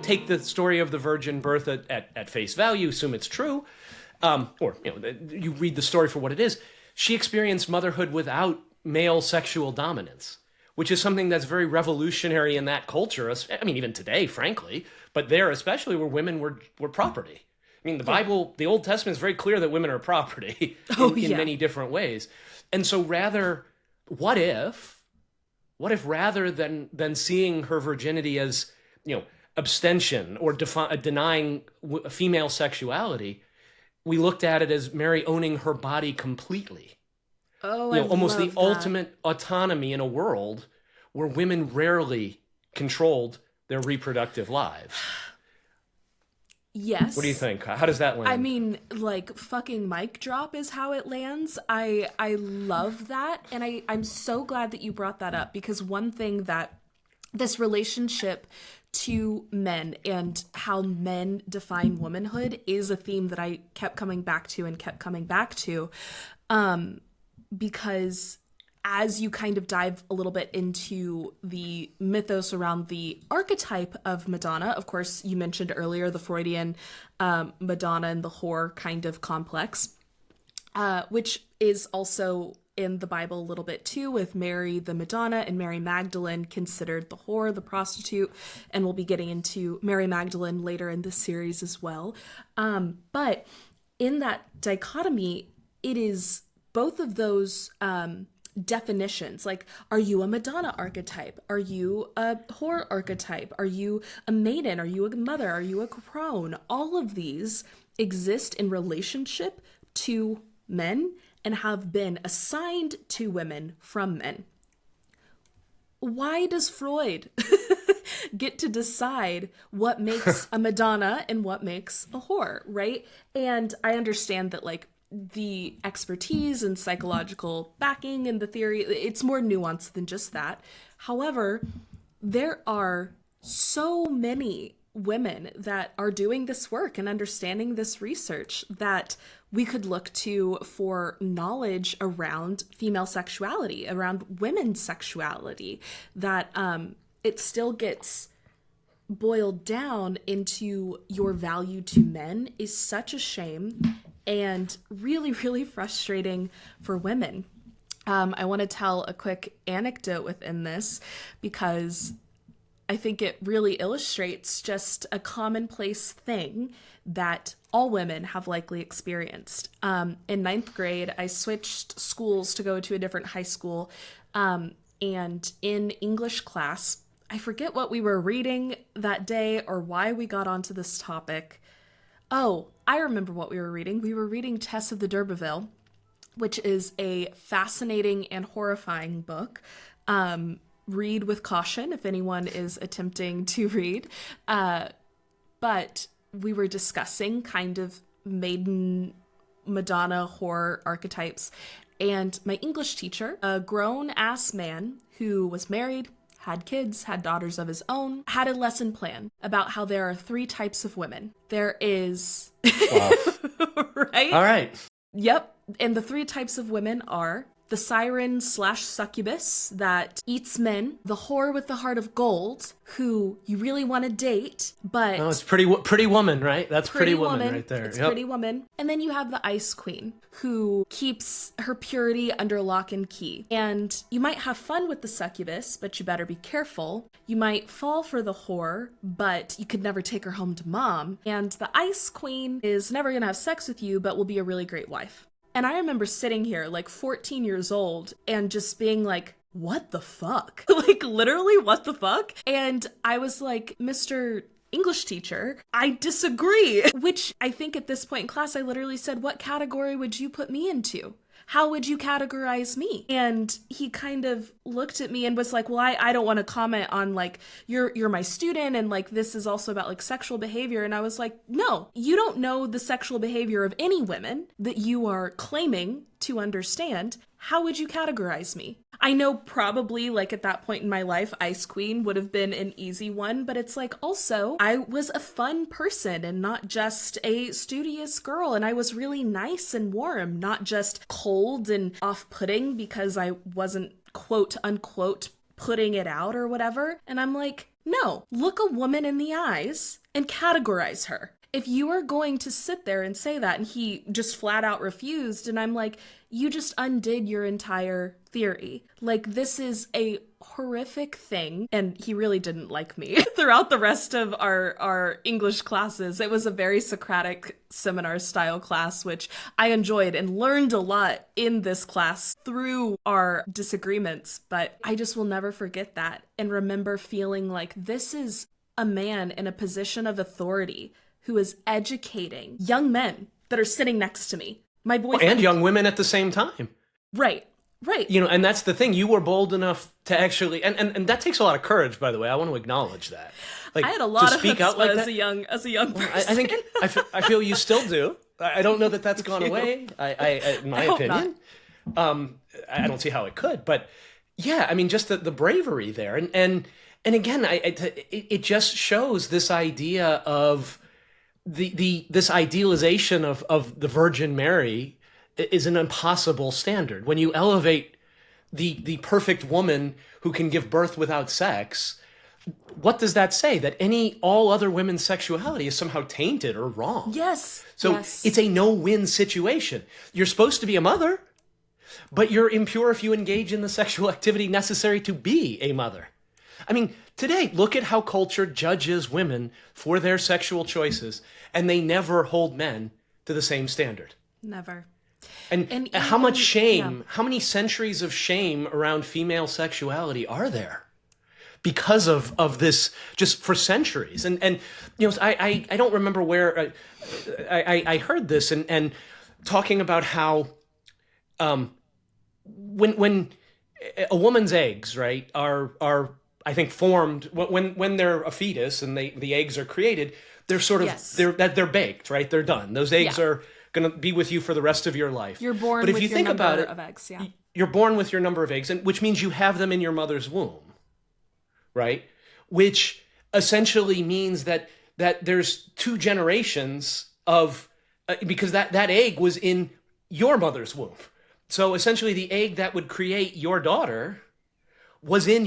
take the story of the virgin birth at face value, assume it's true, or you read the story for what it is. She experienced motherhood without male sexual dominance, which is something that's very revolutionary in that culture. I mean, even today, frankly, but there especially, where women were property. I mean, the Bible, the Old Testament is very clear that women are property in many different ways. And so what if rather than seeing her virginity as, abstention or denying female sexuality, we looked at it as Mary owning her body completely. Almost the ultimate autonomy in a world where women rarely controlled their reproductive lives. Yes. What do you think? How does that land? I mean, like, fucking mic drop is how it lands. I love that. And I'm so glad that you brought that up, because one thing that this relationship to men and how men define womanhood is a theme that I kept coming back to. Because as you kind of dive a little bit into the mythos around the archetype of Madonna, of course, you mentioned earlier the Freudian Madonna and the whore kind of complex, which is also in the Bible a little bit too, with Mary the Madonna and Mary Magdalene considered the whore, the prostitute, and we'll be getting into Mary Magdalene later in this series as well. But in that dichotomy, it is both of those definitions. Like, are you a Madonna archetype? Are you a whore archetype? Are you a maiden? Are you a mother? Are you a crone? All of these exist in relationship to men and have been assigned to women from men. Why does Freud get to decide what makes a Madonna and what makes a whore, right? And I understand that, like, the expertise and psychological backing and the theory, it's more nuanced than just that. However, there are so many women that are doing this work and understanding this research that we could look to for knowledge around female sexuality, around women's sexuality, that it still gets boiled down into your value to men is such a shame and really, really frustrating for women. I want to tell a quick anecdote within this, because I think it really illustrates just a commonplace thing that all women have likely experienced. In ninth grade, I switched schools to go to a different high school. And in English class, I forget what we were reading that day or why we got onto this topic. Oh, I remember what we were reading. We were reading Tess of the D'Urberville, which is a fascinating and horrifying book. Read with caution if anyone is attempting to read. But we were discussing kind of maiden Madonna horror archetypes. And my English teacher, a grown-ass man who was married, had kids, had daughters of his own, had a lesson plan about how there are 3 types of women. There is... Wow. Right? All right. Yep. And the 3 types of women are the siren/succubus that eats men, the whore with the heart of gold, who you really want to date, but... Oh, it's Pretty Woman, right? That's Pretty Woman right there. It's Pretty Woman. And then you have the ice queen, who keeps her purity under lock and key. And you might have fun with the succubus, but you better be careful. You might fall for the whore, but you could never take her home to mom. And the ice queen is never going to have sex with you, but will be a really great wife. And I remember sitting here, like 14 years old, and just being like, what the fuck? Like, literally, what the fuck? And I was like, Mr. English teacher, I disagree. Which I think at this point in class, I literally said, what category would you put me into? How would you categorize me? And he kind of looked at me and was like, well, I don't want to comment on, like, you're my student, and, like, this is also about, like, sexual behavior. And I was like, no, you don't know the sexual behavior of any women that you are claiming to understand. How would you categorize me? I know probably, like, at that point in my life, Ice Queen would have been an easy one, but it's like, also, I was a fun person and not just a studious girl, and I was really nice and warm, not just cold and off-putting because I wasn't, quote unquote, putting it out or whatever. And I'm like, No, look a woman in the eyes and categorize her. If you are going to sit there and say that, and he just flat out refused, and I'm like, you just undid your entire theory. Like, this is a horrific thing. And he really didn't like me throughout the rest of our English classes. It was a very Socratic seminar style class, which I enjoyed and learned a lot in this class through our disagreements. But I just will never forget that and remember feeling like this is a man in a position of authority who is educating young men that are sitting next to me. My boyfriend. And young women at the same time. Right. You know, and that's the thing. You were bold enough to actually, and that takes a lot of courage, by the way. I want to acknowledge that. Like, I had a lot to of speak out like as a young person. I think I feel you still do. I don't know that that's gone away. In my opinion, I don't see how it could. But yeah, I mean, just the bravery there, and again, it just shows this idea of this idealization of the Virgin Mary is an impossible standard. When you elevate the perfect woman who can give birth without sex, what does that say? That all other women's sexuality is somehow tainted or wrong. Yes. So it's a no-win situation. You're supposed to be a mother, but you're impure if you engage in the sexual activity necessary to be a mother. I mean, today, look at how culture judges women for their sexual choices, and they never hold men to the same standard. Never. And how much shame, how many centuries of shame around female sexuality are there because of this, just for centuries? And you know, I don't remember where I heard this and talking about how when a woman's eggs, right, are I think formed when they're a fetus and the eggs are created, they're sort of they're baked, right? They're done. Those eggs are going to be with you for the rest of your life. You're born but if with you your think number about it, of eggs, you're born with your number of eggs, and which means you have them in your mother's womb, right? Which essentially means that there's 2 generations of because that egg was in your mother's womb. So essentially, the egg that would create your daughter was in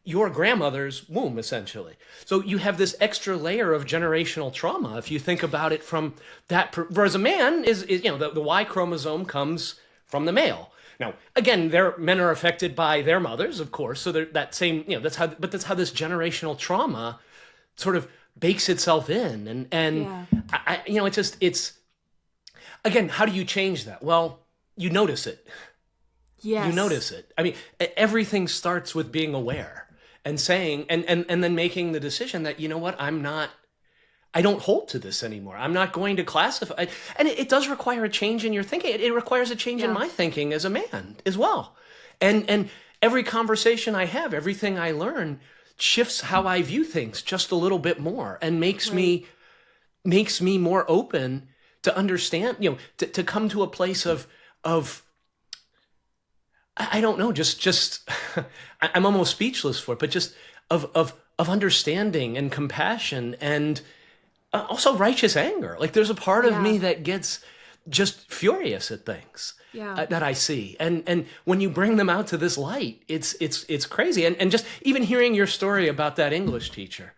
your grandmother's womb, essentially. So you have this extra layer of generational trauma if you think about it from that. Whereas a man is you know, the Y chromosome comes from the male. Now, again, men are affected by their mothers, of course. So that same, you know, that's how this generational trauma sort of bakes itself in, and you know, it's again, how do you change that? Well, you notice it. Yes. You notice it. I mean, everything starts with being aware and saying, and then making the decision that, you know what, I don't hold to this anymore. I'm not going to classify. And it does require a change in your thinking. It requires a change in my thinking as a man as well. And every conversation I have, everything I learn shifts how I view things just a little bit more and makes me more open to understand, you know, to come to a place of I don't know, just I'm almost speechless for it, but just of understanding and compassion and also righteous anger. Like, there's a part of me that gets just furious at things that I see, and when you bring them out to this light, it's crazy. And just even hearing your story about that English teacher,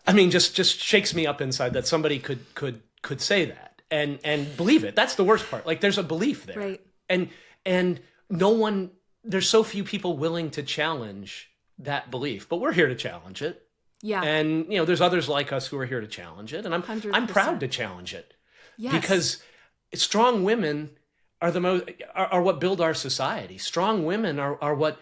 I mean, just shakes me up inside that somebody could say that and believe it. That's the worst part. Like, there's a belief there, right? And no one, there's so few people willing to challenge that belief, but we're here to challenge it. Yeah. And, you know, there's others like us who are here to challenge it, and I'm 100%. proud to challenge it. Yes. Because strong women are what build our society. Strong women are what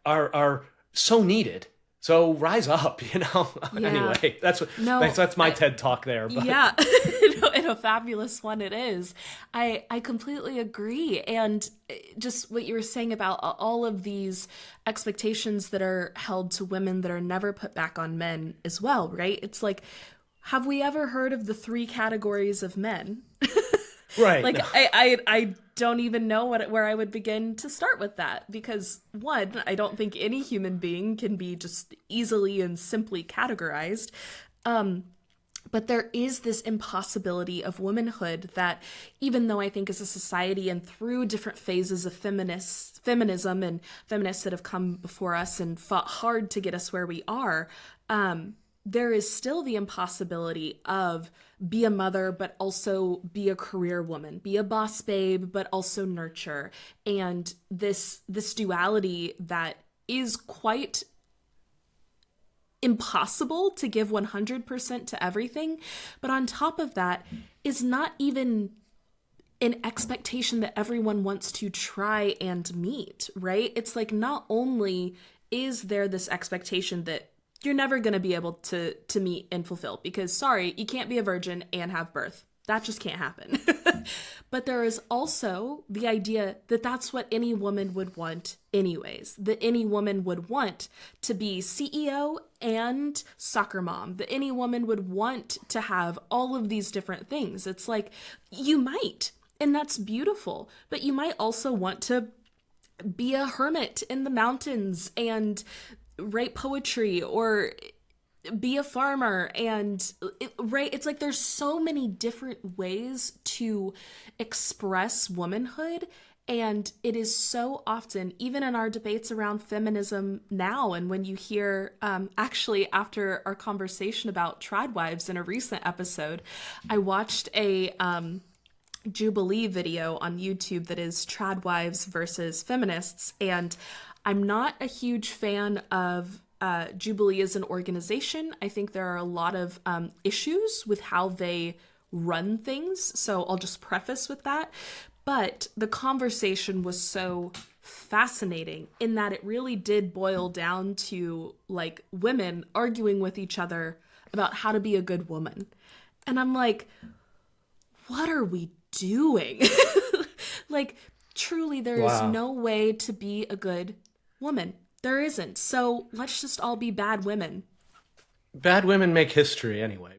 are so needed. So rise up, you know. Anyway, that's my TED talk there. But. Yeah, and a fabulous one it is. I completely agree. And just what you were saying about all of these expectations that are held to women that are never put back on men as well, right? It's like, have we ever heard of the 3 categories of men? Right. Like, no. I don't even know where I would begin to start with that, because one, I don't think any human being can be just easily and simply categorized. But there is this impossibility of womanhood that, even though I think as a society and through different phases of feminism and feminists that have come before us and fought hard to get us where we are, there is still the impossibility of be a mother, but also be a career woman, be a boss babe, but also nurture. And this duality that is quite impossible to give 100% to everything, but on top of that is not even an expectation that everyone wants to try and meet, right? It's like, not only is there this expectation that you're never going to be able to meet and fulfill, because sorry, you can't be a virgin and have birth. That just can't happen. But there is also the idea that that's what any woman would want anyways, that any woman would want to be CEO and soccer mom, that any woman would want to have all of these different things. It's like, you might, and that's beautiful, but you might also want to be a hermit in the mountains and write poetry, or be a farmer, and right, it's like there's so many different ways to express womanhood. And it is so often, even in our debates around feminism now, and when you hear, actually after our conversation about tradwives in a recent episode, I watched a Jubilee video on YouTube that is tradwives versus feminists, and I'm not a huge fan of Jubilee as an organization. I think there are a lot of issues with how they run things, so I'll just preface with that. But the conversation was so fascinating in that it really did boil down to like women arguing with each other about how to be a good woman. And I'm like, what are we doing? Like, truly, there is no way to be a good woman. There isn't. So let's just all be bad women. Bad women make history anyway.